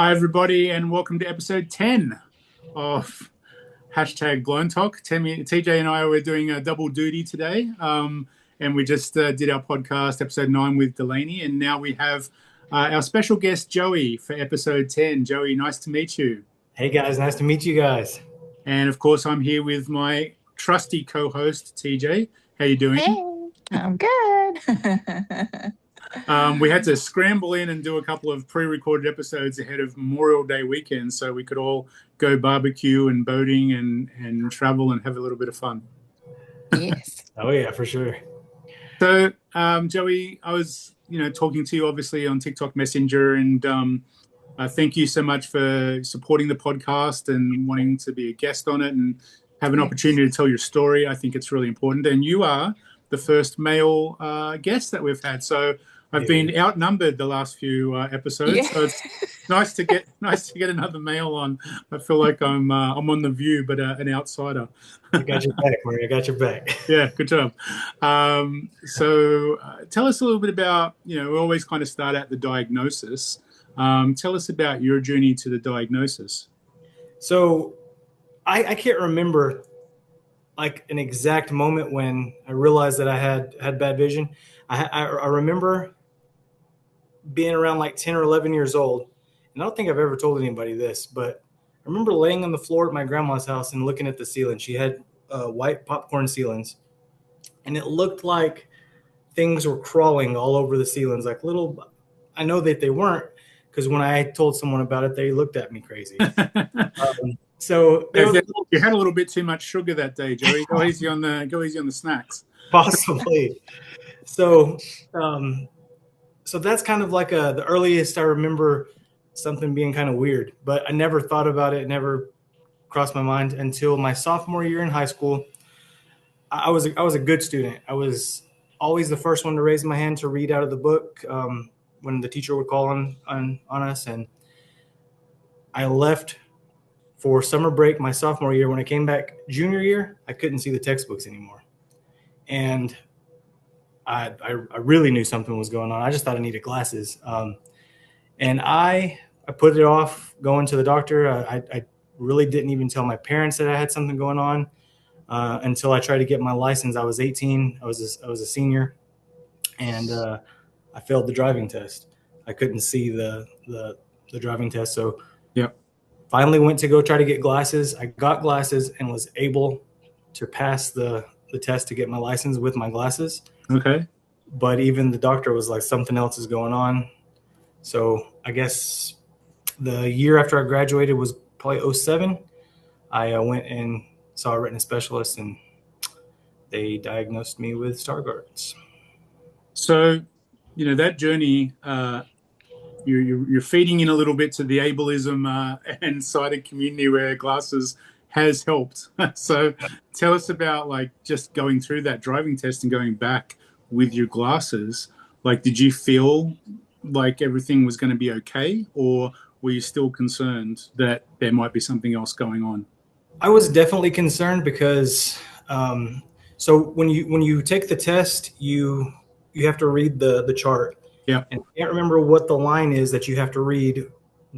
Hi, everybody, and welcome to episode 10 of hashtag Blown Talk. TJ and I were doing a double duty today, and we just did our podcast, episode 9, with Delaney, and now we have our special guest, Joey, for episode 10. Joey, nice to meet you. Hey, guys. Nice to meet you guys. And, of course, I'm here with my trusty co-host, TJ. How you doing? Hey, I'm good. We had to scramble in and do a couple of pre-recorded episodes ahead of Memorial Day weekend so we could all go barbecue and boating and travel and have a little bit of fun. Yes. Oh, yeah, for sure. So, Joey, I was, talking to you obviously on TikTok Messenger, and thank you so much for supporting the podcast and wanting to be a guest on it and have an opportunity to tell your story. I think it's really important. And you are the first male guest that we've had. So I've been outnumbered the last few episodes. Yeah. So it's nice to get another male on. I feel like I'm on The View, but an outsider. I got your back, Murray. I got your back. Yeah, good job. So tell us a little bit about, we always kind of start at the diagnosis. Tell us about your journey to the diagnosis. So I can't remember like an exact moment when I realized that I had bad vision. I remember being around like 10 or 11 years old, and I don't think I've ever told anybody this, but I remember laying on the floor at my grandma's house and looking at the ceiling. She had white popcorn ceilings, and it looked like things were crawling all over the ceilings, like little. I know that they weren't, because when I told someone about it, they looked at me crazy. So you had a little bit too much sugar that day, Joey. Go easy on the snacks. Possibly. So that's kind of like the earliest I remember something being kind of weird, but I never thought about it, never crossed my mind until my sophomore year in high school. I was a good student. I was always the first one to raise my hand to read out of the book when the teacher would call on us, and I left for summer break my sophomore year. When I came back junior year, I couldn't see the textbooks anymore. And I really knew something was going on. I just thought I needed glasses. And I put it off going to the doctor. I really didn't even tell my parents that I had something going on until I tried to get my license. I was 18. I was a senior, and I failed the driving test. I couldn't see the driving test. So yeah. Finally went to go try to get glasses. I got glasses and was able to pass the test to get my license with my glasses. Okay. But even the doctor was like, something else is going on. So I guess the year after I graduated was probably 2007. I went and saw a retina specialist, and they diagnosed me with Stargardt's. So, that journey, you're feeding in a little bit to the ableism and sighted community where glasses has helped. So tell us about like just going through that driving test and going back with your glasses. Like, did you feel like everything was going to be okay, or were you still concerned that there might be something else going on? I was definitely concerned because so when you take the test, you have to read the chart. Yeah. And I can't remember what the line is that you have to read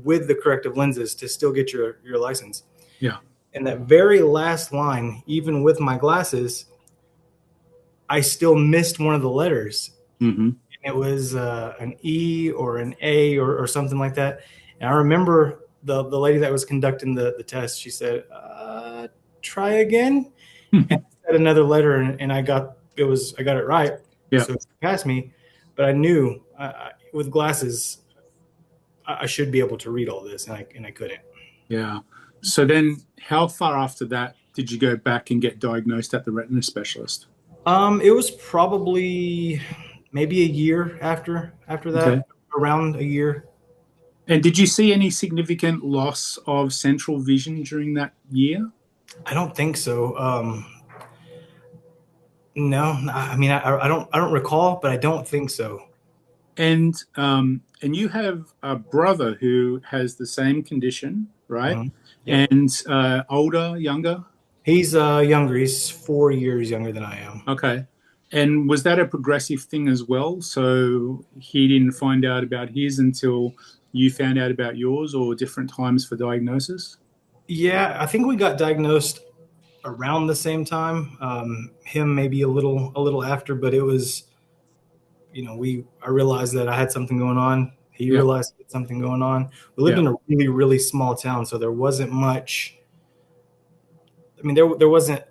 with the corrective lenses to still get your license. Yeah. And that very last line, even with my glasses, I still missed one of the letters. Mm-hmm. And it was an E or an A or something like that. And I remember the lady that was conducting the test, she said, try again. And I said another letter, and I got it right. Yeah. So it passed me. But I knew with glasses, I should be able to read all this, and I couldn't. Yeah. So then how far after that did you go back and get diagnosed at the retina specialist? It was probably maybe a year after that, okay. Around a year. And did you see any significant loss of central vision during that year? I don't think so. No, I mean, I don't recall, but I don't think so. And you have a brother who has the same condition, right? Mm-hmm. Yep. And older, younger? He's younger. He's 4 years younger than I am. Okay. And was that a progressive thing as well? So he didn't find out about his until you found out about yours, or different times for diagnosis? Yeah, I think we got diagnosed around the same time. Him maybe a little after, but it was, I realized that I had something going on. He Yeah. realized he had something going on. We lived Yeah. in a really, really small town, so there wasn't much. I mean, there wasn't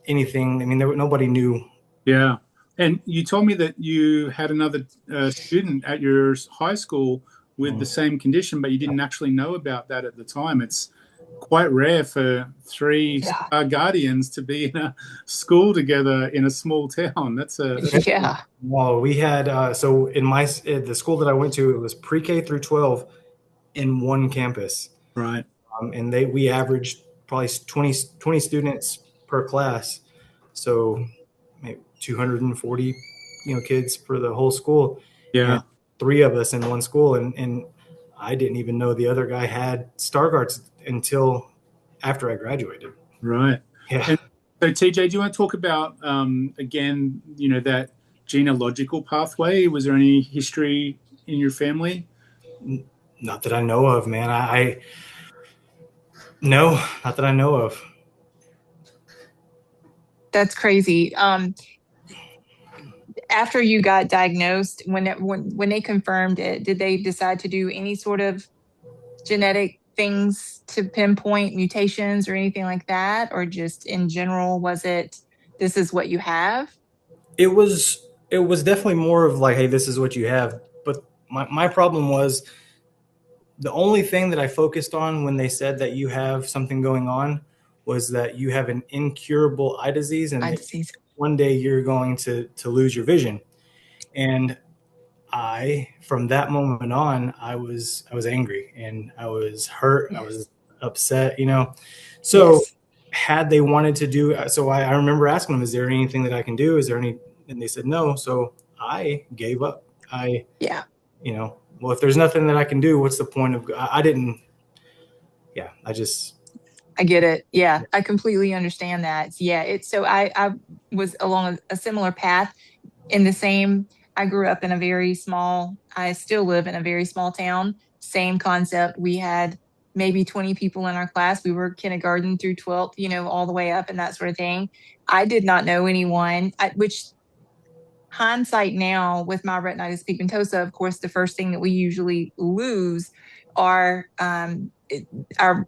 anything. I mean, nobody knew. Yeah. And you told me that you had another student at your high school with the same condition, but you didn't actually know about that at the time. It's quite rare for three Yeah. guardians to be in a school together in a small town. That's a Yeah. Well, we had so in the school that I went to, it was pre-K through 12 in one campus, right. and we averaged probably 20 students per class, so maybe 240 kids for the whole school. Yeah. And three of us in one school, and I didn't even know the other guy had Stargardt's until after I graduated. Right. Yeah. And so, TJ, do you want to talk about again, that genealogical pathway? Was there any history in your family? Not that I know of, man. No, not that I know of. That's crazy. After you got diagnosed, when they confirmed it, did they decide to do any sort of genetic things to pinpoint mutations or anything like that? Or just in general, was it, this is what you have? It was definitely more of like, hey, this is what you have. But my problem was the only thing that I focused on when they said that you have something going on was that you have an incurable eye disease, and Eye disease. one day you're going to lose your vision. And from that moment on, I was angry and I was hurt. Yes. I was upset, So Yes. had they wanted to do, so I remember asking them, is there anything that I can do? Is there any? And they said no. So I gave up. Yeah. Well, if there's nothing that I can do, what's the point of, I didn't, yeah, I get it. Yeah, I completely understand that. Yeah, it's so I was along a similar path in the same. I grew up in a very small, I still live in a very small town. Same concept. We had maybe 20 people in our class. We were kindergarten through 12th, all the way up and that sort of thing. I did not know anyone, which hindsight now with my retinitis pigmentosa, of course, the first thing that we usually lose are our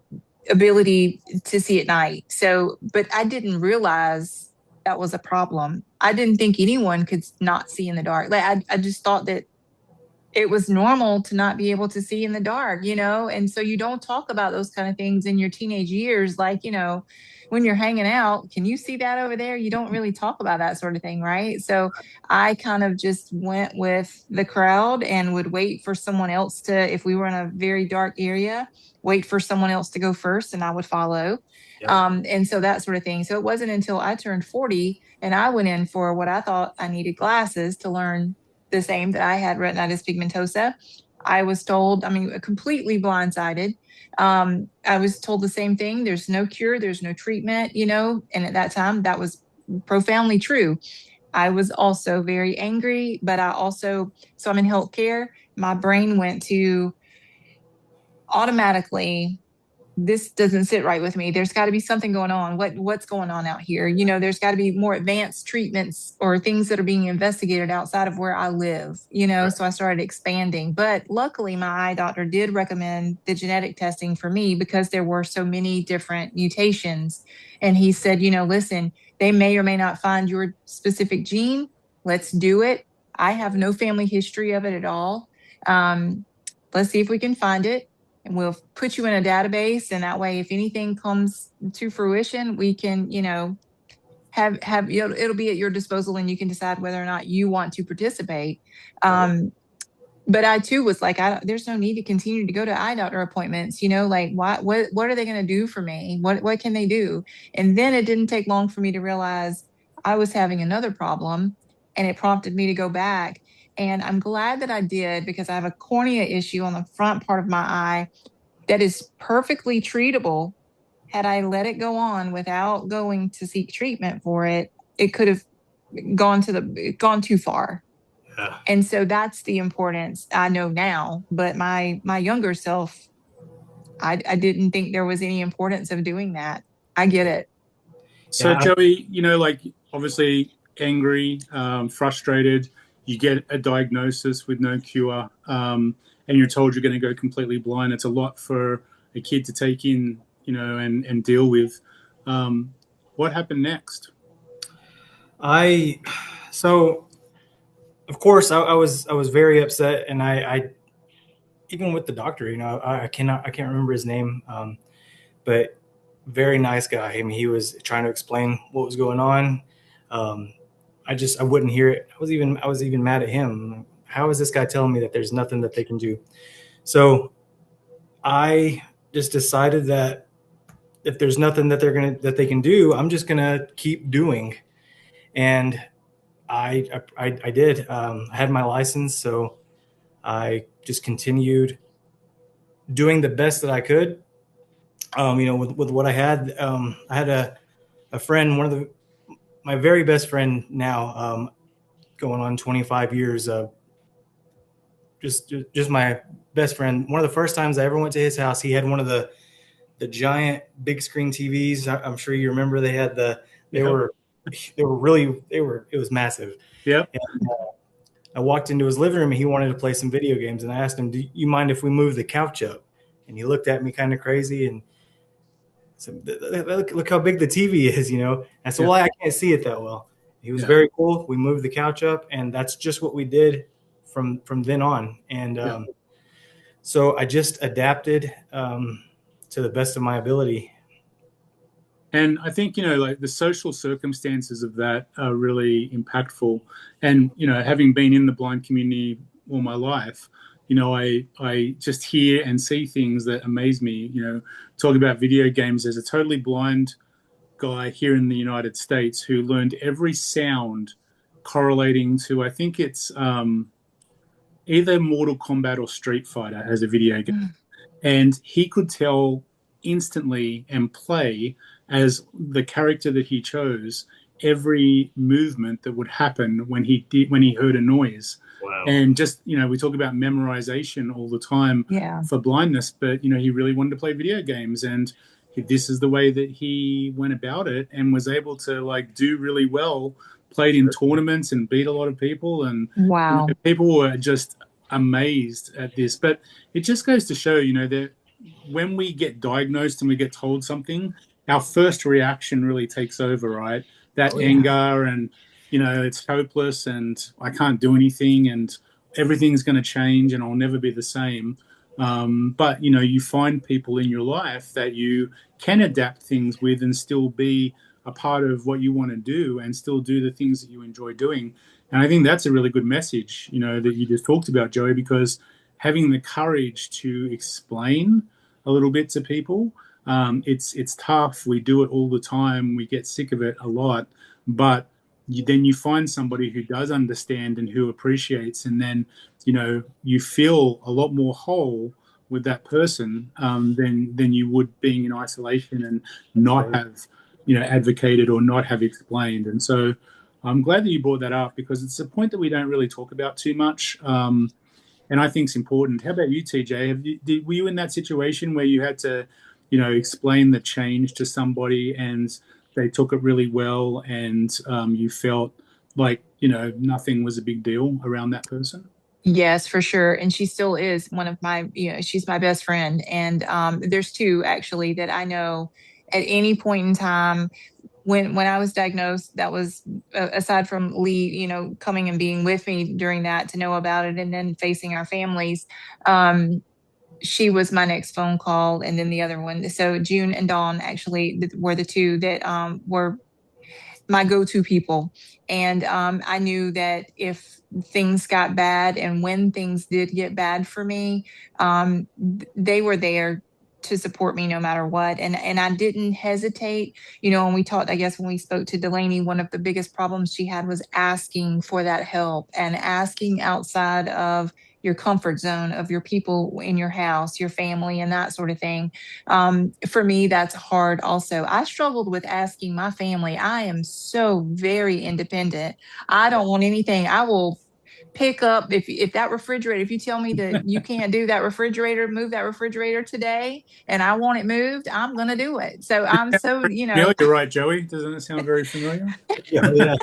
ability to see at night. So, but I didn't realize that was a problem. I didn't think anyone could not see in the dark. Like I just thought that it was normal to not be able to see in the dark, and so you don't talk about those kind of things in your teenage years, like, when you're hanging out, can you see that over there? You don't really talk about that sort of thing, right? So I kind of just went with the crowd and would wait for someone else to, if we were in a very dark area, wait for someone else to go first and I would follow. And so that sort of thing. So it wasn't until I turned 40 and I went in for what I thought I needed glasses to learn the same, that I had retinitis pigmentosa. I was told, completely blindsided. I was told the same thing. There's no cure, there's no treatment, and at that time that was profoundly true. I was also very angry, but so I'm in healthcare. My brain went to automatically, this doesn't sit right with me. There's got to be something going on. What's going on out here? There's got to be more advanced treatments or things that are being investigated outside of where I live, Right. So I started expanding. But luckily my eye doctor did recommend the genetic testing for me because there were so many different mutations. And he said, listen, they may or may not find your specific gene. Let's do it. I have no family history of it at all. Let's see if we can find it, and we'll put you in a database. And that way, if anything comes to fruition, we can, have it'll be at your disposal and you can decide whether or not you want to participate. But I too was like, there's no need to continue to go to eye doctor appointments, like what are they going to do for me? What can they do? And then it didn't take long for me to realize I was having another problem, and it prompted me to go back. And I'm glad that I did, because I have a cornea issue on the front part of my eye that is perfectly treatable. Had I let it go on without going to seek treatment for it, it could have gone too far. And so that's the importance I know now. But my younger self, I didn't think there was any importance of doing that. I get it. So, Joey, like obviously angry, frustrated, you get a diagnosis with no cure, and you're told you're going to go completely blind. It's a lot for a kid to take in, and deal with. What happened next? So of course I was very upset, and I even with the doctor, I can't remember his name, but very nice guy. I mean, he was trying to explain what was going on. I wouldn't hear it. I was even mad at him. How is this guy telling me that there's nothing that they can do? So I just decided that if there's nothing that they can do, I'm just gonna keep doing. And I did. I had my license, so I just continued doing the best that I could. With what I had. I had a friend, my very best friend now, going on 25 years. Just my best friend. One of the first times I ever went to his house, he had one of the giant big screen TVs. I'm sure you remember they had it was massive. Yeah. I walked into his living room and he wanted to play some video games, and I asked him, "Do you mind if we move the couch up?" And he looked at me kind of crazy and said, "Look how big the TV is, I said, "Well, I can't see it that well." He was very cool. We moved the couch up, and that's just what we did from then on. And so I just adapted to the best of my ability. And I think, like the social circumstances of that are really impactful. And, having been in the blind community all my life, I just hear and see things that amaze me. Talk about video games. There's a totally blind guy here in the United States who learned every sound correlating to, I think it's either Mortal Kombat or Street Fighter as a video game. And he could tell instantly and play as the character that he chose every movement that would happen when he heard a noise. Wow. And just, we talk about memorization all the time for blindness, but he really wanted to play video games, and this is the way that he went about it and was able to do really well, played in tournaments and beat a lot of people, and wow. People were just amazed at this. But it just goes to show, that when we get diagnosed and we get told something, our first reaction really takes over, right? That anger and, it's hopeless and I can't do anything and everything's going to change and I'll never be the same. But, you find people in your life that you can adapt things with and still be a part of what you want to do and still do the things that you enjoy doing. And I think that's a really good message, that you just talked about, Joey, because having the courage to explain a little bit to people, it's tough. We do it all the time. We get sick of it a lot. But then you find somebody who does understand and who appreciates, and then, you feel a lot more whole with that person than you would being in isolation and not have, advocated or not have explained. And so I'm glad that you brought that up because it's a point that we don't really talk about too much. And I think it's important. How about you, TJ? Were you in that situation where you had to, explain the change to somebody and they took it really well and you felt like, nothing was a big deal around that person? Yes, for sure. And she still is one of my, she's my best friend. And there's two actually that I know at any point in time when I was diagnosed, that was aside from Lee, coming and being with me during that to know about it and then facing our families. She was my next phone call, and then the other one. So June and Dawn actually were the two that were my go-to people. And I knew that if things got bad and when things did get bad for me, they were there to support me no matter what. And I didn't hesitate. When we talked, I guess when we spoke to Delaney, one of the biggest problems she had was asking for that help and asking outside of your comfort zone of your people in your house, your family, and that sort of thing. For me, that's hard also. I struggled with asking my family. I am so very independent. I don't want anything. I will pick up if that refrigerator, if you tell me that you can't do that refrigerator, move that refrigerator today, and I want it moved, I'm gonna do it. So I'm so, Yeah, you're right, Joey. Doesn't it sound very familiar? Yeah,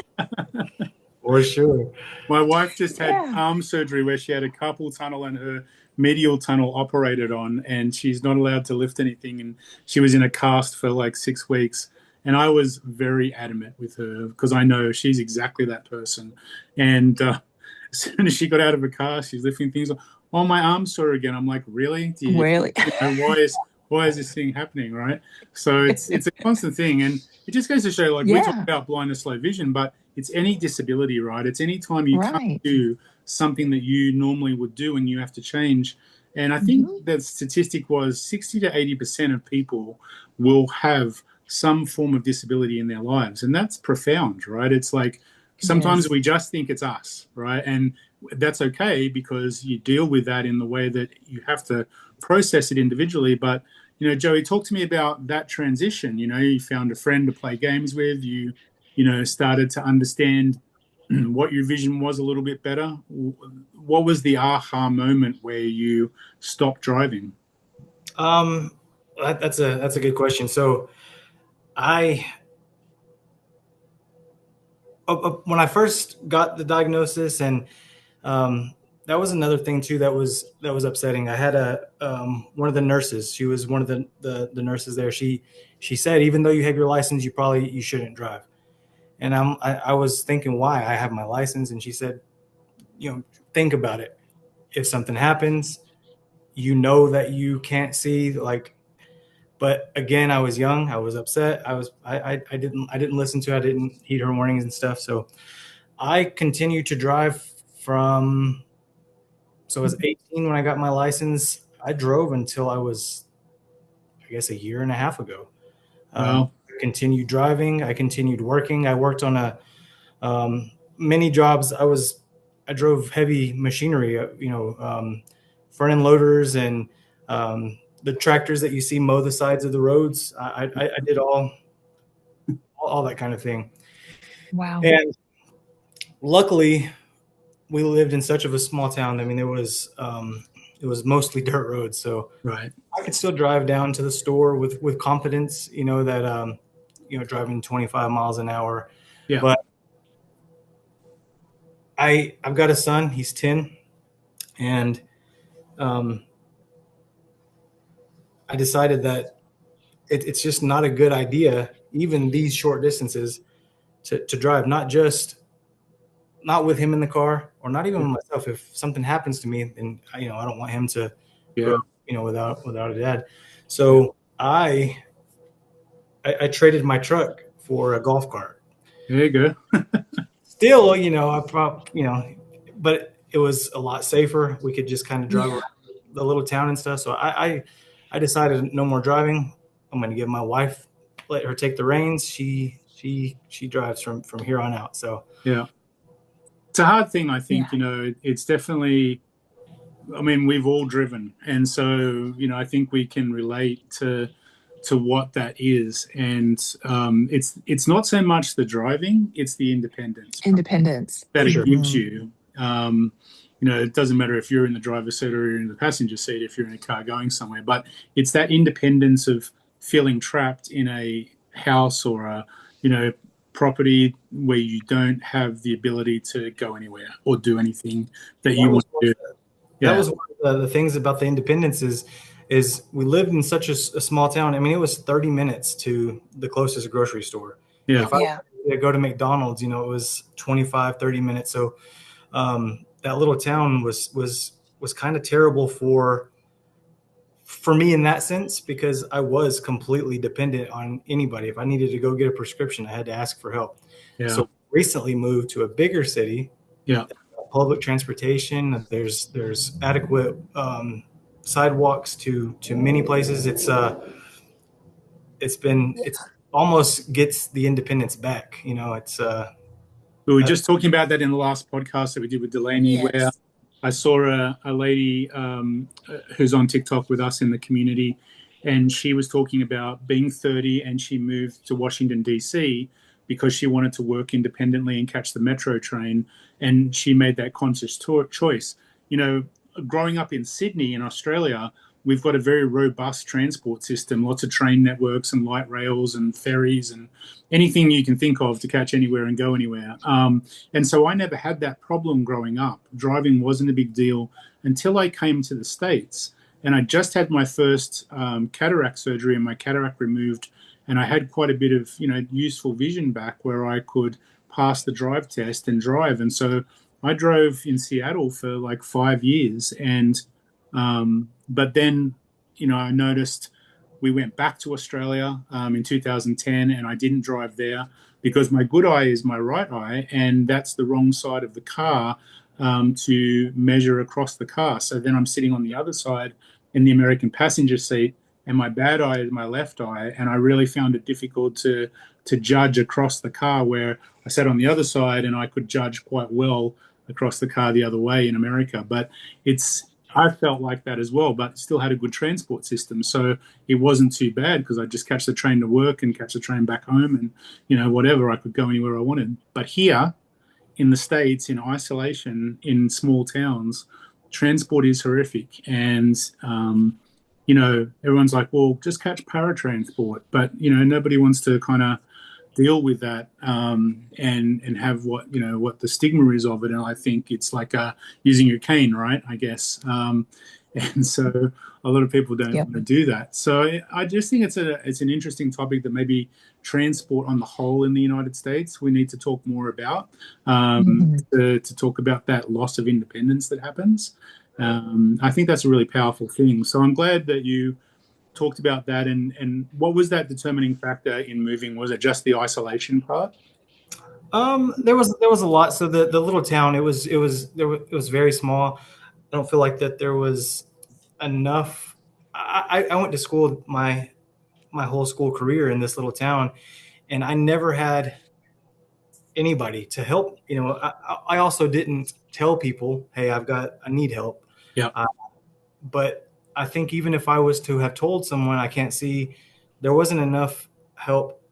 for sure. My wife just had yeah. arm surgery where she had a carpal tunnel and her medial tunnel operated on, and she's not allowed to lift anything. And she was in a cast for like 6 weeks. And I was very adamant with her because I know she's exactly that person. And as soon as she got out of a car, she's lifting things. Oh, my arm's sore again. I'm like, really? Really? Why is this thing happening, right? So it's a constant thing, and it just goes to show, like we talk Yeah. about blindness, low vision, but it's any disability, right? It's any time you can't Right. do something that you normally would do and you have to change. And I think Mhm. the statistic was 60 to 80% of people will have some form of disability in their lives, and that's profound, right? It's like sometimes Yes. we just think it's us, right? And that's okay because you deal with that in the way that you have to process it individually. But Joey, talk to me about that transition. You found a friend to play games with. You started to understand what your vision was a little bit better. What was the aha moment where you stopped driving? That's a good question. So I when I first got the diagnosis, and that was another thing too that was upsetting. I had one of the nurses. She was one of the nurses there. She said, even though you have your license, you shouldn't drive. And I was thinking, why? I have my license. And she said, think about it. If something happens, that you can't see, like. But again, I was young. I was upset. I didn't listen to. I didn't heed her warnings and stuff. So I continued to drive from. So I was 18 when I got my license. I drove until I was, I guess, a year and a half ago. Wow. I continued driving. I continued working. I worked on many jobs. I drove heavy machinery. Front end loaders and the tractors that you see mow the sides of the roads. I did all that kind of thing. Wow. And luckily, we lived in such of a small town. I mean, it was mostly dirt roads, so Right. I could still drive down to the store with confidence. That driving 25 miles an hour. Yeah. But I've got a son. He's 10, and I decided that it's just not a good idea, even these short distances, to drive. Not with him in the car, or not even myself. If something happens to me, then I don't want him to grow up, without a dad. So I traded my truck for a golf cart. There you go. Still, but it was a lot safer. We could just kind of drive around the little town and stuff. So I decided no more driving. I'm going to give my wife, let her take the reins. She drives from here on out. So Yeah. It's a hard thing, I think. It's definitely, I mean, we've all driven, and so I think we can relate to what that is. And it's not so much the driving, it's the independence that it gives you. It doesn't matter if you're in the driver's seat or you're in the passenger seat if you're in a car going somewhere, but it's that independence of feeling trapped in a house or a property where you don't have the ability to go anywhere or do anything that you want to do. That was one of the things about the independence is we lived in such a small town. I mean, it was 30 minutes to the closest grocery store. Yeah. If I wanted to go to McDonald's, it was 25, 30 minutes. So that little town was kind of terrible for me in that sense, because I was completely dependent on anybody. If I needed to go get a prescription, I had to ask for help. Yeah. So recently moved to a bigger city. Yeah. Public transportation. There's adequate sidewalks to many places. It's almost gets the independence back. It's we were just talking about that in the last podcast that we did with Delaney, Yes. where I saw a lady who's on TikTok with us in the community, and she was talking about being 30 and she moved to Washington, D.C. because she wanted to work independently and catch the metro train, and she made that conscious choice. You know, growing up in Sydney in Australia, we've got a very robust transport system, lots of train networks and light rails and ferries and anything you can think of to catch anywhere and go anywhere. And so I never had that problem growing up. Driving wasn't a big deal until I came to the States. And I just had my first cataract surgery and my cataract removed. And I had quite a bit of, useful vision back where I could pass the drive test and drive. And so I drove in Seattle for like 5 years. And but then, I noticed we went back to Australia in 2010, and I didn't drive there because my good eye is my right eye, and that's the wrong side of the car to measure across the car. So then I'm sitting on the other side in the American passenger seat, and my bad eye is my left eye, and I really found it difficult to judge across the car, where I sat on the other side and I could judge quite well across the car the other way in America. But I felt like that as well, but still had a good transport system. So it wasn't too bad because I just catch the train to work and catch the train back home, and whatever, I could go anywhere I wanted. But here in the States, in isolation, in small towns, transport is horrific. And everyone's like, well, just catch paratransport. But, nobody wants to kind of deal with that and have what the stigma is of it. And I think it's like using your cane, right? I guess. And so a lot of people don't want to do that. So I just think it's an interesting topic that maybe transport on the whole in the United States we need to talk more about, to talk about that loss of independence that happens. I think that's a really powerful thing. So I'm glad that you talked about that. And what was that determining factor in moving? Was it just the isolation part? There was a lot. So the little town, it was very small. I don't feel like that there was enough. I went to school my whole school career in this little town, and I never had anybody to help. I also didn't tell people, hey, I need help. Yeah. But I think even if I was to have told someone, I can't see there wasn't enough help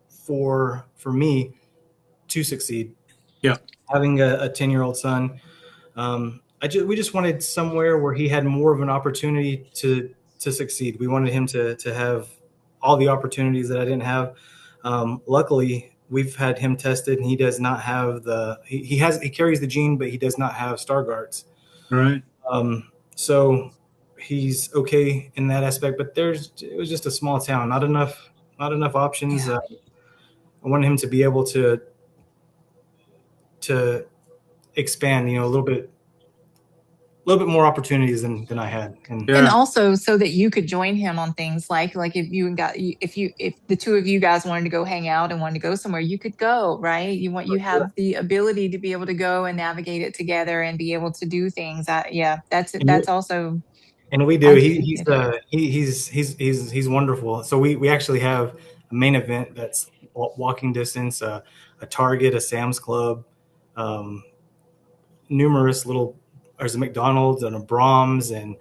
for me to succeed. Yeah. Having a 10-year-old son, we just wanted somewhere where he had more of an opportunity to succeed. We wanted him to have all the opportunities that I didn't have. Luckily, we've had him tested, and he does not have he carries the gene, but he does not have Stargardt's. Right. So he's okay in that aspect, but it was just a small town, not enough options. Yeah. I wanted him to be able to expand, a little bit more opportunities than I had. And also so that you could join him on things like if the two of you guys wanted to go hang out and wanted to go somewhere, you could go, right? You have the ability to be able to go and navigate it together and be able to do things. That's also. And we do. He's wonderful. So we actually have a main event that's walking distance, a Target, a Sam's Club, numerous little. There's a McDonald's and a Brahms, and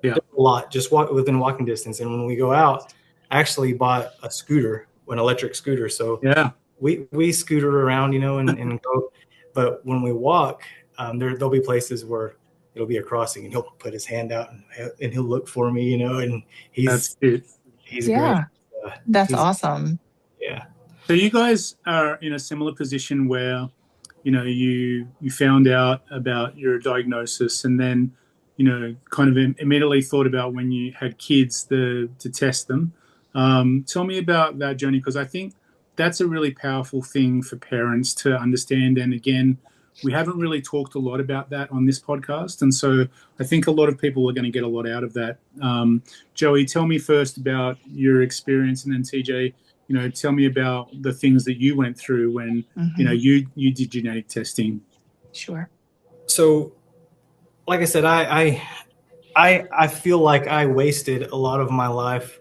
a lot just within walking distance. And when we go out, I actually bought a scooter, an electric scooter. So we scooter around, and go. But when we walk, there'll be places where it'll be a crossing, and he'll put his hand out and he'll look for me, and he's great. That's awesome. Yeah. So you guys are in a similar position where, you found out about your diagnosis, and then, kind of immediately thought about when you had kids to test them. Tell me about that journey, because I think that's a really powerful thing for parents to understand. And again, we haven't really talked a lot about that on this podcast. And so I think a lot of people are going to get a lot out of that. Joey, tell me first about your experience, and then TJ, tell me about the things that you went through when, you did genetic testing. Sure. So, like I said, I feel like I wasted a lot of my life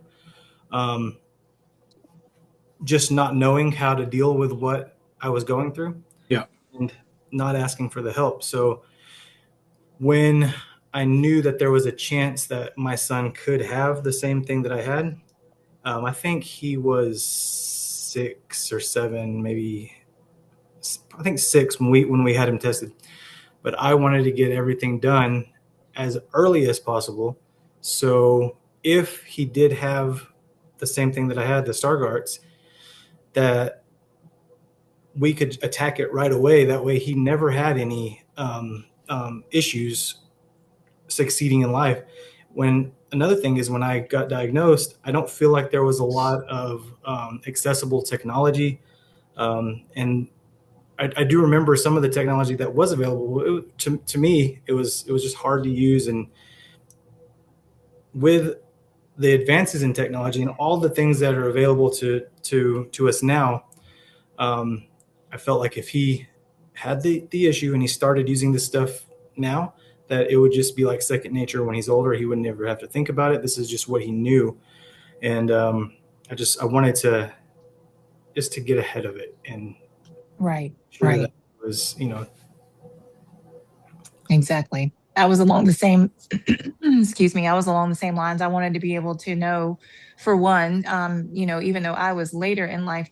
just not knowing how to deal with what I was going through. Yeah. And not asking for the help. So when I knew that there was a chance that my son could have the same thing that I had, I think he was 6 or 7, maybe I think 6 when we had him tested. But I wanted to get everything done as early as possible. So if he did have the same thing that I had, the Stargardts, that we could attack it right away. That way he never had any issues succeeding in life. When another thing is, when I got diagnosed, I don't feel like there was a lot of accessible technology. And I do remember some of the technology that was available. To me, it was just hard to use. And with the advances in technology and all the things that are available to us now, I felt like if he had the issue and he started using this stuff now, that it would just be like second nature. When he's older, he would never have to think about it. This is just what he knew. And I wanted to just to get ahead of it and Right. sure that it was, Exactly. I was along the same, excuse me, I was along the same lines. I wanted to be able to know, for one, even though I was later in life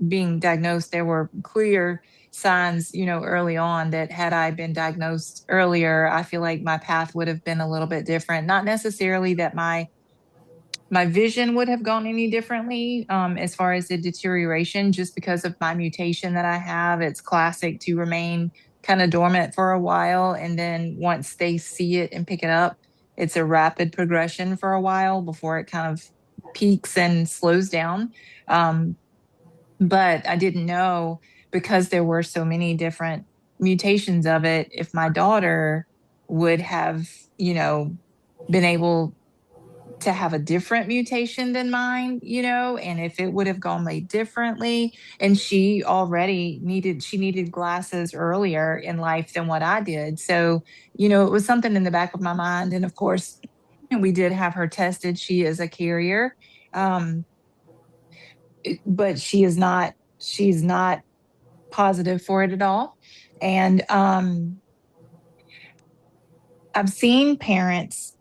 being diagnosed, there were clear signs, early on that had I been diagnosed earlier, I feel like my path would have been a little bit different. Not necessarily that my vision would have gone any differently as far as the deterioration, just because of my mutation that I have. It's classic to remain kind of dormant for a while. And then once they see it and pick it up, it's a rapid progression for a while before it kind of peaks and slows down. Um, but I didn't know, because there were so many different mutations of it, if my daughter would have, been able to have a different mutation than mine, and if it would have gone made differently. And she needed glasses earlier in life than what I did. So, it was something in the back of my mind. And of course, we did have her tested. She is a carrier. Um, but she's not positive for it at all. And I've seen parents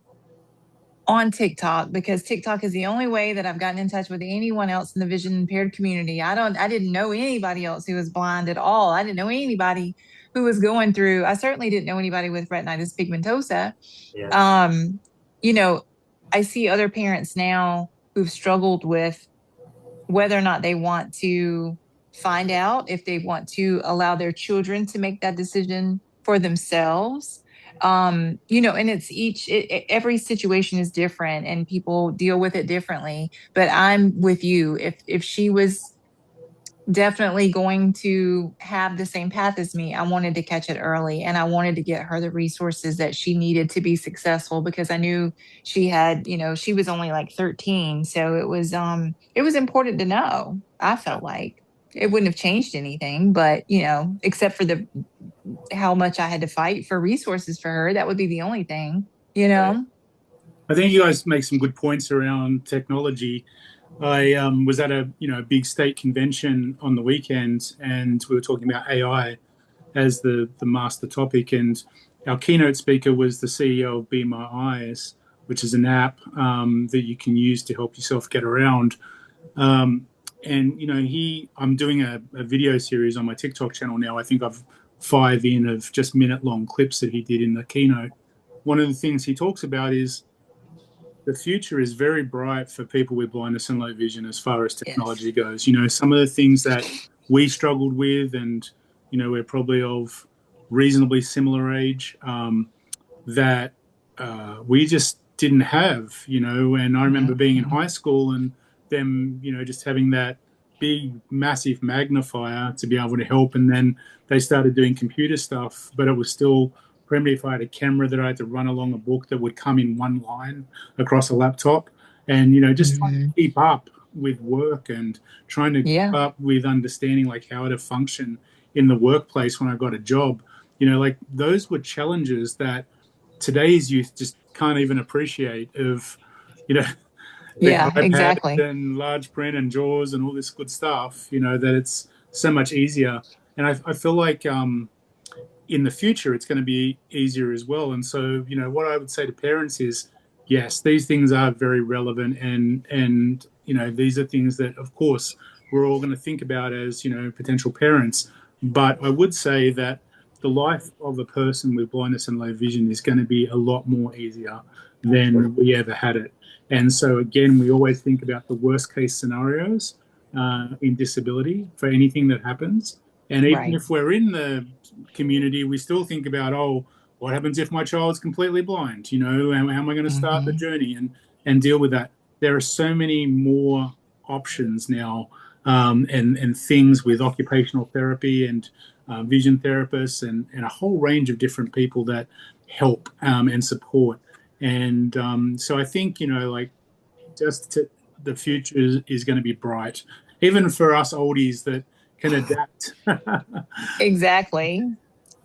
on TikTok, because TikTok is the only way that I've gotten in touch with anyone else in the vision impaired community. I didn't know anybody else who was blind at all. I didn't know anybody who was going through, I certainly didn't know anybody with retinitis pigmentosa. yes. You know, I see other parents now who've struggled with whether or not they want to find out, if they want to allow their children to make that decision for themselves. And every situation is different and people deal with it differently. But I'm with you. If she was definitely going to have the same path as me, I wanted to catch it early, and I wanted to get her the resources that she needed to be successful, because I knew she had, she was only like 13. So it was important to know. I felt like it wouldn't have changed anything, but except for how much I had to fight for resources for her, that would be the only thing, Right. I think you guys make some good points around technology. I was at a big state convention on the weekend, and we were talking about AI as the master topic. And our keynote speaker was the CEO of Be My Eyes, which is an app that you can use to help yourself get around. I'm doing a video series on my TikTok channel now. I think I've 5 in of just minute-long clips that he did in the keynote. One of the things he talks about is the future is very bright for people with blindness and low vision as far as technology Yes. goes. Some of the things that we struggled with, and we're probably of reasonably similar age, that we just didn't have. And I remember being in high school and them, just having that big, massive magnifier to be able to help. And then they started doing computer stuff, but it was still primitive. If I had a camera that I had to run along a book that would come in one line across a laptop, and just trying to keep up with work and trying to keep up with understanding like how to function in the workplace when I got a job. Like those were challenges that today's youth just can't even appreciate. Of the Yeah, iPad exactly. and large print and JAWS and all this good stuff, that it's so much easier. And I feel like in the future, it's going to be easier as well. And so, what I would say to parents is, yes, these things are very relevant. And these are things that, of course, we're all going to think about as, potential parents. But I would say that the life of a person with blindness and low vision is going to be a lot more easier than we ever had it. And so, again, we always think about the worst case scenarios in disability for anything that happens. And even if we're in the community, we still think about, oh, what happens if my child's completely blind? How am I going to start the journey and deal with that? There are so many more options now, and things with occupational therapy and vision therapists and a whole range of different people that help and support. And so I think, the future is going to be bright, even for us oldies that can adapt. Exactly.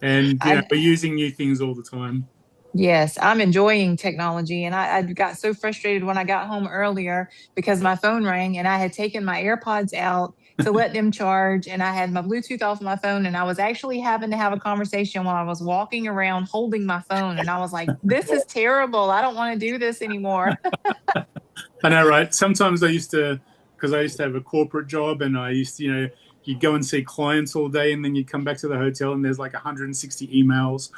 And we're using new things all the time. Yes, I'm enjoying technology. And I got so frustrated when I got home earlier because my phone rang and I had taken my AirPods out to let them charge. And I had my Bluetooth off my phone. And I was actually having to have a conversation while I was walking around holding my phone. And I was like, this is terrible. I don't want to do this anymore. I know, right? Sometimes because I used to have a corporate job, and I used to, you'd go and see clients all day, and then you'd come back to the hotel and there's like 160 emails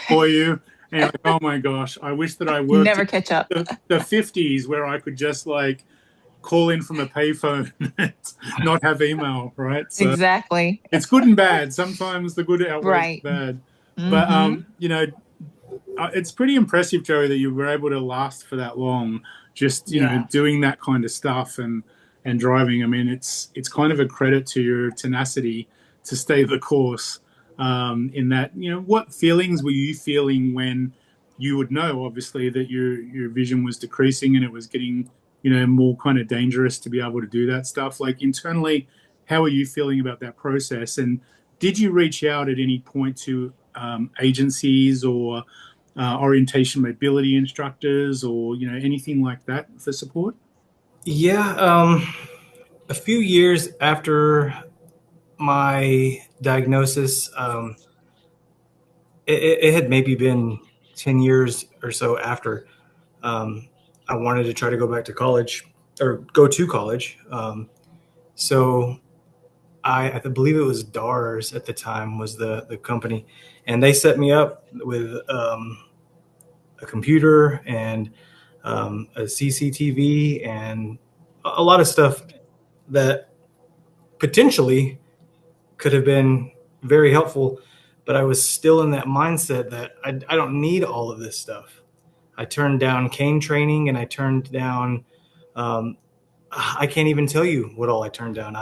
for you. And you're like, oh my gosh, I wish that I worked never catch up. the 50s where I could just call in from a payphone and not have email, right? So exactly. It's good and bad. Sometimes the good outweighs the bad. But, it's pretty impressive, Joey, that you were able to last for that long, just, doing that kind of stuff and driving. I mean, it's kind of a credit to your tenacity to stay the course. In that, what feelings were you feeling when you would know, obviously, that your vision was decreasing and it was getting, more kind of dangerous to be able to do that stuff? Like internally, how are you feeling about that process? And did you reach out at any point to agencies or orientation mobility instructors or, anything like that for support? Yeah. A few years after my diagnosis, it had maybe been 10 years or so after, I wanted to try to go back to college or go to college. So I believe it was DARS at the time was the company, and they set me up with a computer and a CCTV and a lot of stuff that potentially could have been very helpful, but I was still in that mindset that I don't need all of this stuff. I turned down cane training, and I turned down, I can't even tell you what all I turned down.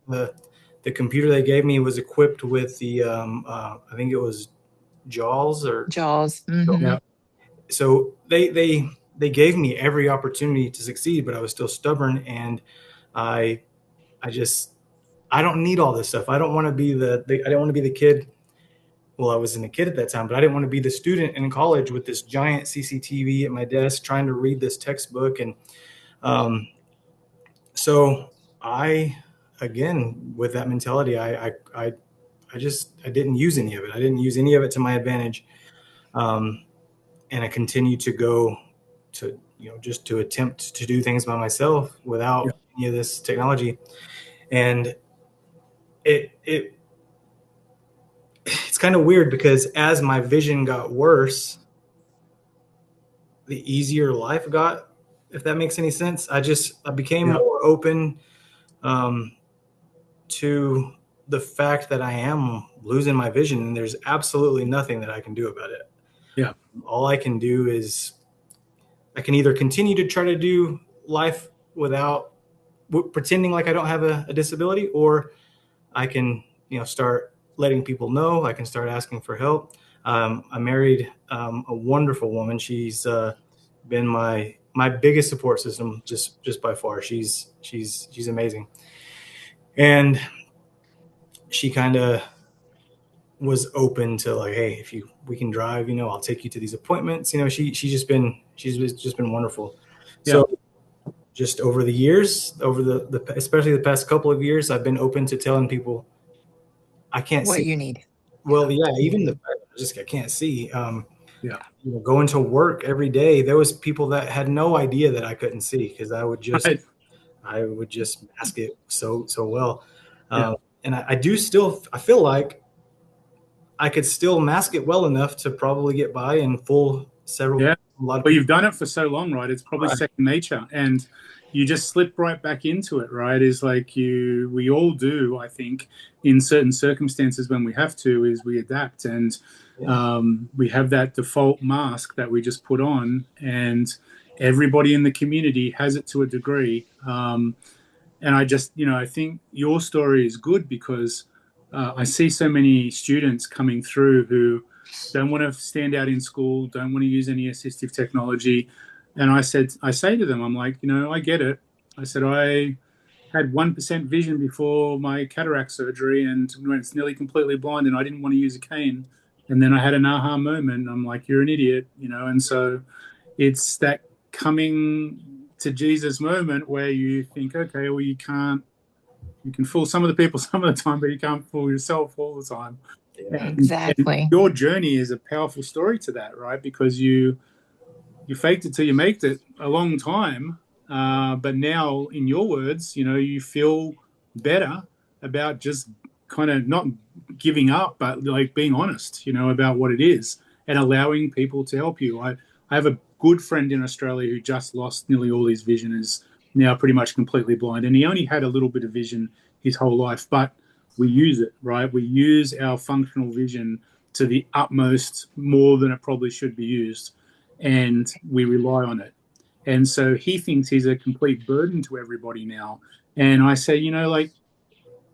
The computer they gave me was equipped with the, I think it was JAWS or JAWS. Yeah. So they gave me every opportunity to succeed, but I was still stubborn, and I don't need all this stuff. I don't want to be I didn't want to be the kid. Well, I wasn't a kid at that time, but I didn't want to be the student in college with this giant CCTV at my desk trying to read this textbook. And so again, with that mentality, I didn't use any of it. I didn't use any of it to my advantage. And I continued to go to, just to attempt to do things by myself without any of this technology. And it's kind of weird because as my vision got worse, the easier life got, if that makes any sense. I became more open to the fact that I am losing my vision, and there's absolutely nothing that I can do about it. Yeah. All I can do is I can either continue to try to do life without pretending like I don't have a disability, or I can, start letting people know. I can start asking for help. I married a wonderful woman. She's been my biggest support system, just by far. She's amazing, and she kind of was open to like, hey, if we can drive, I'll take you to these appointments. She's just been wonderful. Yeah. So just over the years, especially the past couple of years, I've been open to telling people I can't what see. you need. Well, even the fact I can't see. Going to work every day, there was people that had no idea that I couldn't see because I would just I would just mask it so well. Yeah. And I feel like I could still mask it well enough to probably get by and fool a lot of Well, people. you've done it for so long, right? It's probably second nature, and you just slip right back into it, right? Is like we all do, I think, in certain circumstances when we have to, is we adapt, and we have that default mask that we just put on, and everybody in the community has it to a degree. And I just, I think your story is good because I see so many students coming through who don't want to stand out in school, don't want to use any assistive technology. And I say to them, I'm like, I get it. I said, I had 1% vision before my cataract surgery and when it's nearly completely blind and I didn't want to use a cane. And then I had an aha moment. I'm like, you're an idiot, and so it's that coming to Jesus moment where you think, okay, well, you can fool some of the people some of the time, but you can't fool yourself all the time. And Exactly. your journey is a powerful story to that, right? Because you faked it till you made it a long time, but now, in your words, you feel better about just kind of not giving up, but like being honest, about what it is and allowing people to help you. I have a good friend in Australia who just lost nearly all his vision, is now pretty much completely blind, and he only had a little bit of vision his whole life, but we use it, right? We use our functional vision to the utmost, more than it probably should be used, and we rely on it. And so he thinks he's a complete burden to everybody now. And I say, like,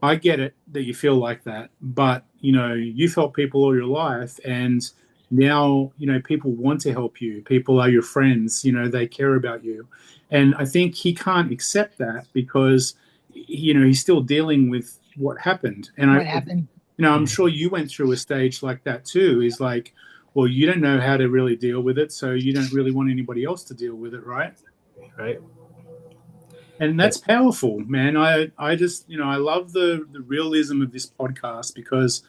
I get it that you feel like that, but you've helped people all your life, and now people want to help you. People are your friends. They care about you, and I think he can't accept that because he's still dealing with what happened. And What happened? I'm sure you went through a stage like that too. Is like, well, you don't know how to really deal with it, so you don't really want anybody else to deal with it, right? Right. And that's powerful, man. I just, I love the realism of this podcast because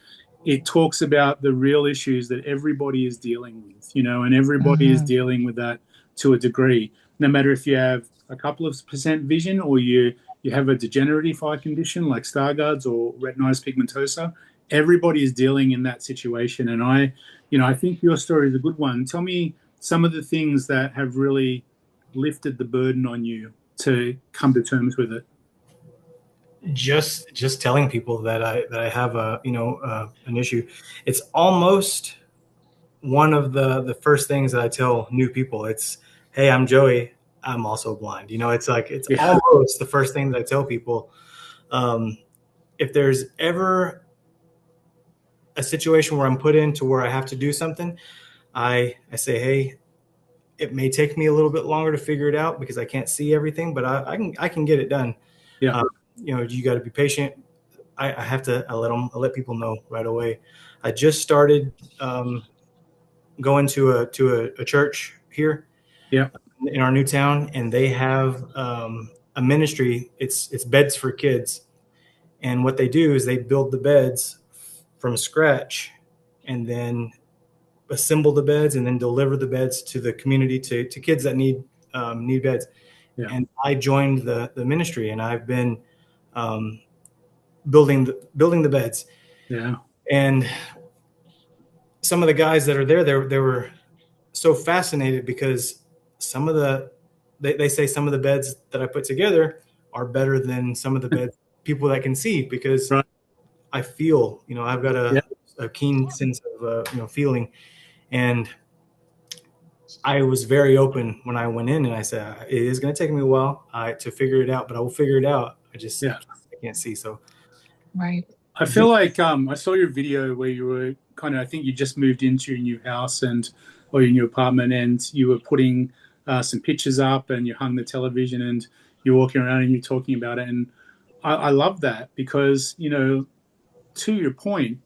it talks about the real issues that everybody is dealing with, and everybody is dealing with that to a degree. No matter if you have a couple of percent vision or you have a degenerative eye condition like Stargardt's or retinitis pigmentosa, everybody is dealing in that situation. And I think your story is a good one. Tell me some of the things that have really lifted the burden on you to come to terms with it. Just telling people that I have an issue. It's almost one of the first things that I tell new people. It's, hey, I'm Joey. I'm also blind. It's like it's almost the first thing that I tell people. If there's ever a situation where I'm put into where I have to do something, I say, hey, it may take me a little bit longer to figure it out because I can't see everything, but I can get it done. Yeah. You got to be patient. I have to. I let people know right away. I just started going to a church here. Yeah. In our new town, and they have a ministry. It's beds for kids, and what they do is they build the beds from scratch, and then assemble the beds, and then deliver the beds to the community to kids that need beds. Yeah. And I joined the ministry, and I've been building the beds. Yeah. And some of the guys that are there, they were so fascinated because some of they say some of the beds that I put together are better than some of the beds people that can see, because Right. I feel, I've got a keen sense of feeling. And I was very open when I went in, and I said, it is going to take me a while to figure it out, but I will figure it out. I can't see. So, Right. I feel like I saw your video where you were I think you just moved into your new house or your new apartment, and you were putting some pictures up, and you hung the television, and you're walking around and you're talking about it. And I love that because, to your point,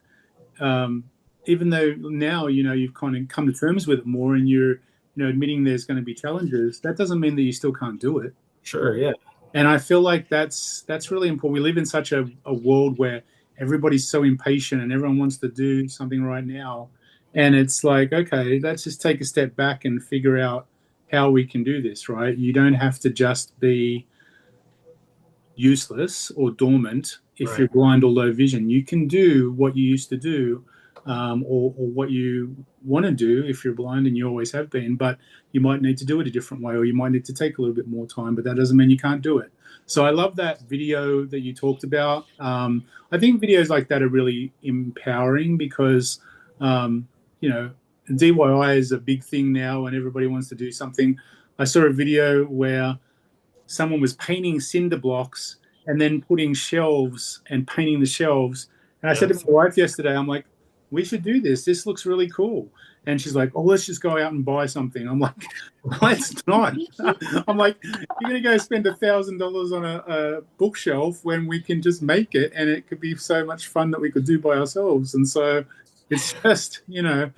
even though now, you've kind of come to terms with it more and you're, admitting there's going to be challenges, that doesn't mean that you still can't do it. sure. Yeah. And I feel like that's really important. We live in such a world where everybody's so impatient and everyone wants to do something right now. And it's like, okay, let's just take a step back and figure out how we can do this, right? You don't have to just be useless or dormant if Right. you're blind or low vision. You can do what you used to do, or what you want to do if you're blind, and you always have been, but you might need to do it a different way, or you might need to take a little bit more time, but that doesn't mean you can't do it. So I love that video that you talked about. I think videos like that are really empowering because, you know, DIY is a big thing now and everybody wants to do something. I saw a video where someone was painting cinder blocks and then putting shelves and painting the shelves. And I said to my wife yesterday, I'm like, we should do this. This looks really cool. And she's like, oh, let's just go out and buy something. I'm like, let's not. I'm like, you're going to go spend $1,000 on a bookshelf when we can just make it. And it could be so much fun that we could do by ourselves. And so it's just, you know,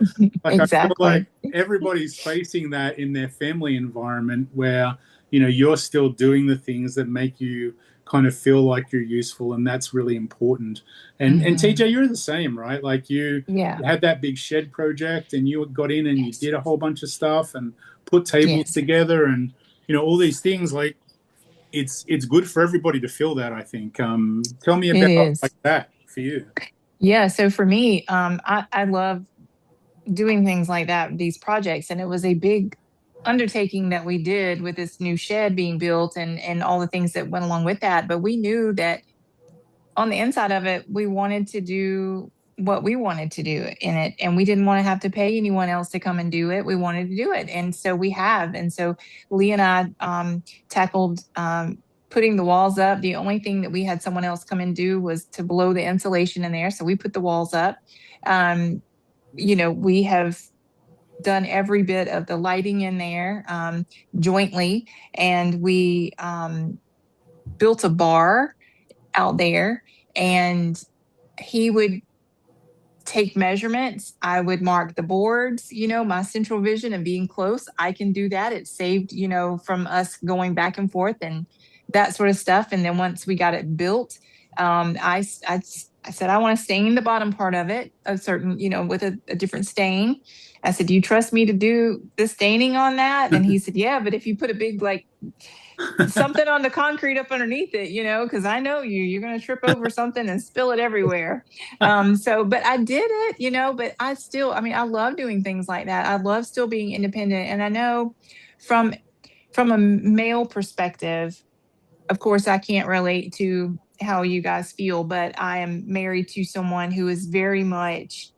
like I feel like everybody's facing that in their family environment where, you know, you're still doing the things that make you kind of feel like you're useful, and that's really important. And TJ, you're the same, right? Like you had that big shed project, and you got in and you did a whole bunch of stuff and put tables together, and you know all these things. Like it's good for everybody to feel that. I think. Tell me about like that for you. Yeah. So for me, I love doing things like that, these projects, and it was a big undertaking that we did with this new shed being built and all the things that went along with that. But we knew that on the inside of it, we wanted to do what we wanted to do in it, and we didn't want to have to pay anyone else to come and do it. We wanted to do it, and so we have. And so Lee and I tackled putting the walls up. The only thing that we had someone else come and do was to blow the insulation in there. So we put the walls up. You know, we have done every bit of the lighting in there jointly, and we built a bar out there, and he would take measurements. I would mark the boards, you know, my central vision and being close. I can do that. It saved, you know, from us going back and forth and that sort of stuff. And then once we got it built, I said, I want to stain the bottom part of it a certain, you know, with a different stain. I said, do you trust me to do the staining on that? And he said, yeah, but if you put a big, like, something on the concrete up underneath it, you know, because I know you're going to trip over something and spill it everywhere. But I did it, you know, but I still, I mean, I love doing things like that. I love still being independent. And I know from a male perspective, of course, I can't relate to how you guys feel, but I am married to someone who is very much,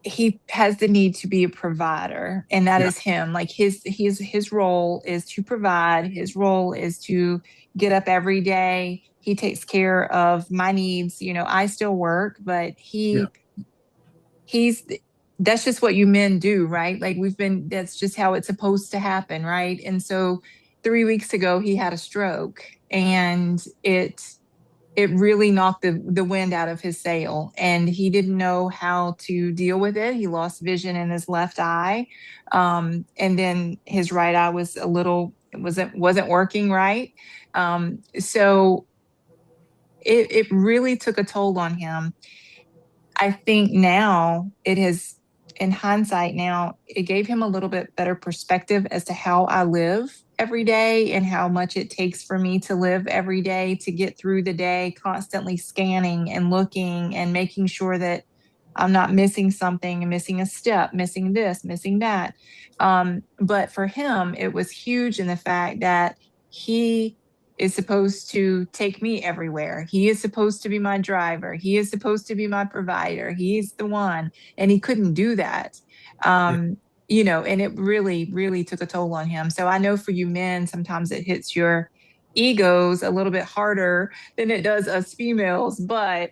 he has the need to be a provider, and that is him. Like his role is to provide. His role is to get up every day. He takes care of my needs. You know, I still work, but he's that's just what you men do, right? Like that's just how it's supposed to happen, right? And so 3 weeks ago he had a stroke, and it really knocked the wind out of his sail, and he didn't know how to deal with it. He lost vision in his left eye. And then his right eye was wasn't working right. So it really took a toll on him. I think now in hindsight now, it gave him a little bit better perspective as to how I live every day and how much it takes for me to live every day, to get through the day, constantly scanning and looking and making sure that I'm not missing something, missing a step, missing this, missing that. But for him, it was huge in the fact that he is supposed to take me everywhere. He is supposed to be my driver. He is supposed to be my provider. He's the one. And he couldn't do that. You know, and it really, really took a toll on him. So I know for you men, sometimes it hits your egos a little bit harder than it does us females, but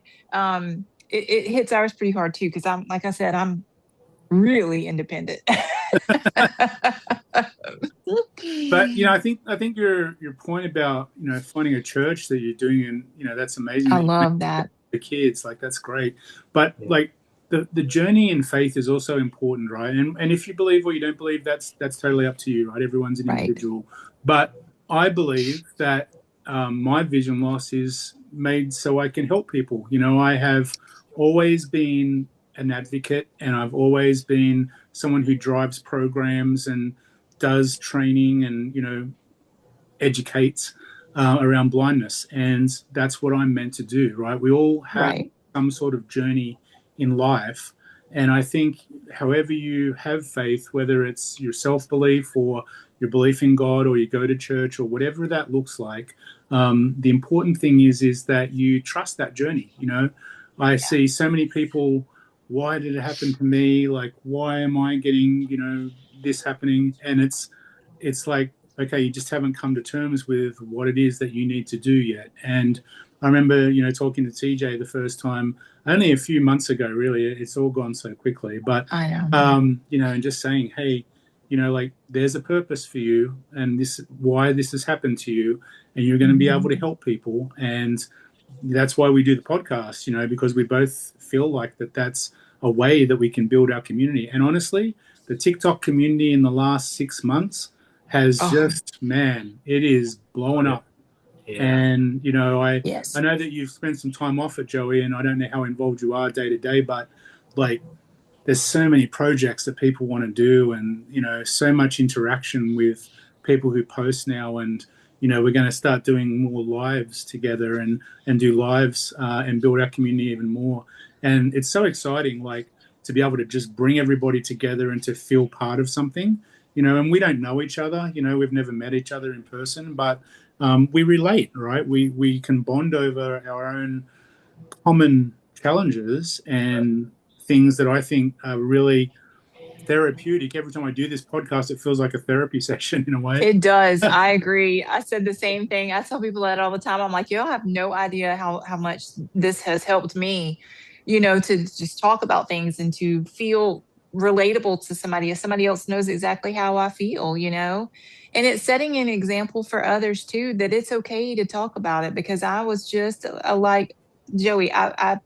it hits ours pretty hard too. Cause like I said, I'm really independent. But you know, I think your point about, you know, finding a church that you're doing, and you know, that's amazing. I love that. The kids, like, that's great. But like the journey in faith is also important, right? And if you believe or you don't believe, that's totally up to you, right? Everyone's an individual. But I believe that my vision loss is made so I can help people. You know, I have always been an advocate, and I've always been someone who drives programs and does training and, you know, educate around blindness. And that's what I'm meant to do, right? We all have some sort of journey in life. And I think however you have faith, whether it's your self-belief or your belief in God or you go to church or whatever that looks like, the important thing is that you trust that journey. You know, I see so many people, why did it happen to me? Like, why am I getting, you know, this happening? And it's like, okay, you just haven't come to terms with what it is that you need to do yet. And I remember, you know, talking to TJ the first time, only a few months ago, really. It's all gone so quickly. But, I know. you know, and just saying, hey, you know, like there's a purpose for you and this why this has happened to you, and you're going to be able to help people. And that's why we do the podcast, you know, because we both feel like that's a way that we can build our community. And honestly, the TikTok community in the last 6 months has just, man, it is blowing up. Yeah. And, you know, I know that you've spent some time off at Joey, and I don't know how involved you are day to day, but like there's so many projects that people want to do, and, you know, so much interaction with people who post now. And, you know, we're going to start doing more lives together and do lives and build our community even more. And it's so exciting, like, to be able to just bring everybody together and to feel part of something, you know. And we don't know each other, you know, we've never met each other in person, but we relate, right? We can bond over our own common challenges and things that I think are really therapeutic. Every time I do this podcast, it feels like a therapy session in a way. It does. I agree. I said the same thing. I tell people that all the time. I'm like, y'all have no idea how much this has helped me, you know, to just talk about things and to feel relatable to somebody, if somebody else knows exactly how I feel, you know. And it's setting an example for others too, that it's okay to talk about it, because I was just like Joey, I